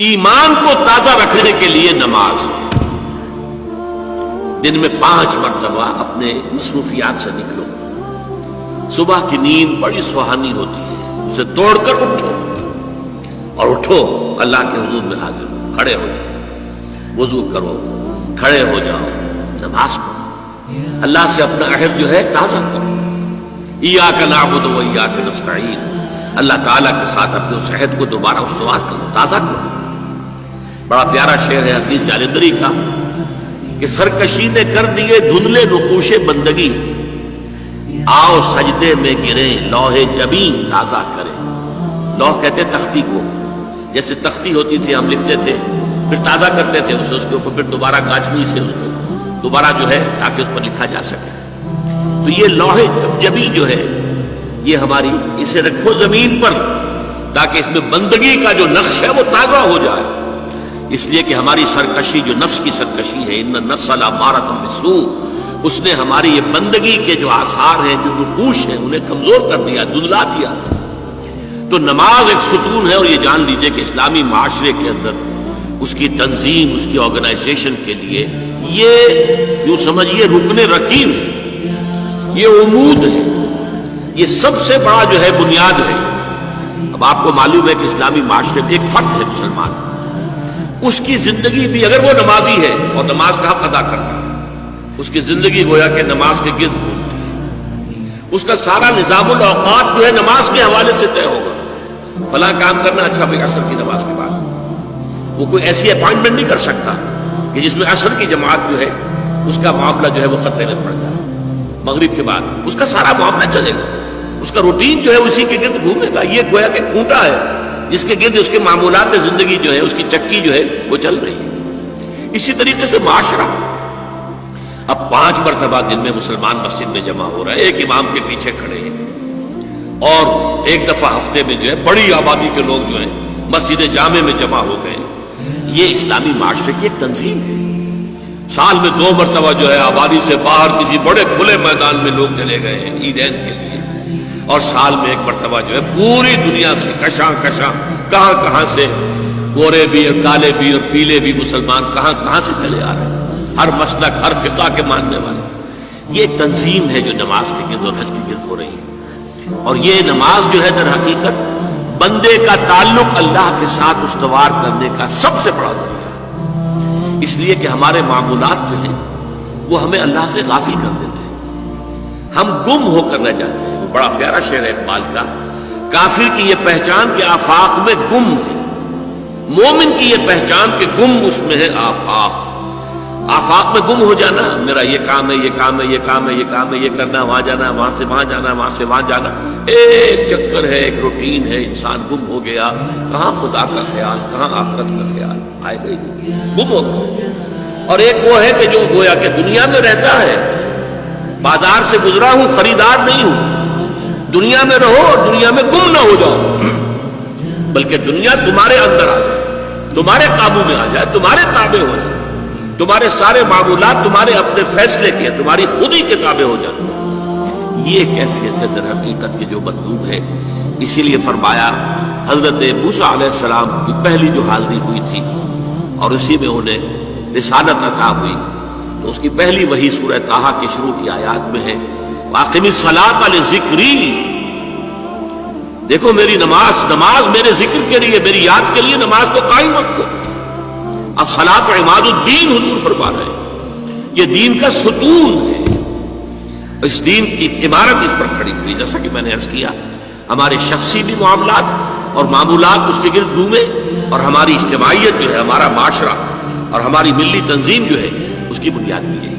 ایمان کو تازہ رکھنے کے لیے نماز دن میں 5 مرتبہ اپنے مصروفیات سے نکلو. صبح کی نیند بڑی سہانی ہوتی ہے، اسے توڑ کر اٹھو اور اٹھو اللہ کے حضور میں حاضر ہو، کھڑے ہو جاؤ، وضو کرو، کھڑے ہو جاؤ، نماز پڑھو، اللہ سے اپنا عہد جو ہے تازہ کرو. ایاک نعبد و ایاک نستعین، اللہ تعالیٰ کے ساتھ اپنے اس عہد کو دوبارہ استوار کرو، تازہ کرو. بڑا پیارا شعر ہے حفیظ جالندری کا کہ سرکشی نے کر دیے دھندلے نقوش بندگی، آؤ سجدے میں گریں لوح جبیں تازہ کریں. لوح کہتے تختی کو، جیسے تختی ہوتی تھی ہم لکھتے تھے پھر تازہ کرتے تھے اس کے اوپر، پھر دوبارہ گاچنی سے اس کو دوبارہ جو ہے تاکہ اس پر لکھا جا سکے. تو یہ لوح جبیں جو ہے یہ ہماری، اسے رکھو زمین پر تاکہ اس میں بندگی کا جو نقش ہے وہ تازہ ہو جائے. اس لیے کہ ہماری سرکشی جو نفس کی سرکشی ہے، ان النفس لامارۃ بالسوء، اس نے ہماری یہ بندگی کے جو آثار ہیں، جو نقوش ہیں، انہیں کمزور کر دیا، دھندلا دیا. تو نماز ایک ستون ہے، اور یہ جان لیجئے کہ اسلامی معاشرے کے اندر اس کی تنظیم، اس کی آرگنائزیشن کے لیے یہ یوں سمجھیے رکن رکین ہے، یہ عمود ہے، یہ سب سے بڑا جو ہے بنیاد ہے. اب آپ کو معلوم ہے کہ اسلامی معاشرے میں ایک فرد ہے مسلمان، اس کی زندگی بھی اگر وہ نمازی ہے اور نماز کا حق ادا کرتا ہے، اس کی زندگی گویا کہ نماز کے گرد گھومتی ہے. اس کا سارا نظام الاوقات جو ہے نماز کے حوالے سے طے ہوگا. فلاں کام کرنا، اچھا بھائی عصر کی نماز کے بعد. وہ کوئی ایسی اپائنٹمنٹ نہیں کر سکتا کہ جس میں عصر کی جماعت جو ہے اس کا معاملہ جو ہے وہ خطرے میں پڑ جائے. مغرب کے بعد اس کا سارا معاملہ چلے گا، اس کا روٹین جو ہے اسی کے گرد گھومے گا. یہ گویا کہ کھوٹا ہے جس کے گرد اس کے معمولات زندگی جو ہے، اس کی چکی جو ہے وہ چل رہی ہے. اسی طریقے سے معاشرہ اب 5 مرتبہ دن میں مسلمان مسجد میں جمع ہو رہا ہے، ایک امام کے پیچھے کھڑے ہیں، اور ایک دفعہ ہفتے میں جو ہے بڑی آبادی کے لوگ جو ہیں مسجد جامع میں جمع ہو گئے. یہ اسلامی معاشرے کی ایک تنظیم ہے. سال میں 2 مرتبہ جو ہے آبادی سے باہر کسی بڑے کھلے میدان میں لوگ چلے گئے ہیں عیدین کے لیے، اور سال میں 1 مرتبہ جو ہے پوری دنیا سے کشاں کشاں کہاں کہاں سے گورے بھی اور کالے بھی اور پیلے بھی مسلمان کہاں کہاں سے چلے آ رہے ہیں، ہر مسلک ہر فقہ کے ماننے والے. یہ تنظیم ہے جو نماز کے گرد اور حج کے گرد ہو رہی ہے. اور یہ نماز جو ہے در حقیقت بندے کا تعلق اللہ کے ساتھ استوار کرنے کا سب سے بڑا ذریعہ ہے. اس لیے کہ ہمارے معمولات جو ہیں وہ ہمیں اللہ سے غافل کر دیتے ہیں، ہم گم ہو کر رہ جاتے ہیں. بڑا پیارا شعر ہے اقبال کا، کافر کی یہ پہچان کہ آفاق میں گم ہے، مومن کی یہ پہچان کہ گم اس میں ہے آفاق. آفاق میں گم ہو جانا، میرا یہ کام ہے، یہ کام ہے، یہ کام ہے، یہ کام ہے، یہ کرنا، وہاں جانا، وہاں سے وہاں جانا، وہاں سے وہاں جانا، ایک چکر ہے، ایک روٹین ہے. انسان گم ہو گیا، کہاں خدا کا خیال، کہاں آخرت کا خیال، آئے گا گم ہو گیا. اور ایک وہ ہے کہ جو گویا کہ دنیا میں رہتا ہے، بازار سے گزرا ہوں، خریدار نہیں ہوں. دنیا میں رہو اور دنیا میں گم نہ ہو جاؤ، بلکہ دنیا تمہارے اندر آ جائے، تمہارے قابو میں آ جائے، تمہارے تابع ہو جائے، تمہارے سارے معمولات تمہارے اپنے فیصلے کے، تمہاری خودی کے تابع ہو جائے. یہ کیفیت ہے در حقیقت کی جو مطلوب ہے. اسی لیے فرمایا حضرت موسیٰ علیہ السلام کی پہلی جو حاضری ہوئی تھی اور اسی میں انہیں رسالت عطا ہوئی، تو اس کی پہلی وحی سورہ طٰہٰ کی شروع کی آیات میں ہے، وَأَقِمِ الصَّلَاةَ لِذِكْرِي. دیکھو میری نماز میرے ذکر کے لیے، میری یاد کے لیے نماز کو قائم رکھو. الصلاۃ عماد الدین حضور فرما رہے ہیں، یہ دین کا ستون ہے. اس دین کی عمارت اس پر کھڑی ہوئی. جیسا کہ میں نے عرض کیا، ہمارے شخصی بھی معاملات اور معمولات اس کے گرد گھومے، اور ہماری اجتماعیت جو ہے، ہمارا معاشرہ اور ہماری ملی تنظیم جو ہے، اس کی بنیاد بھی یہی ہے.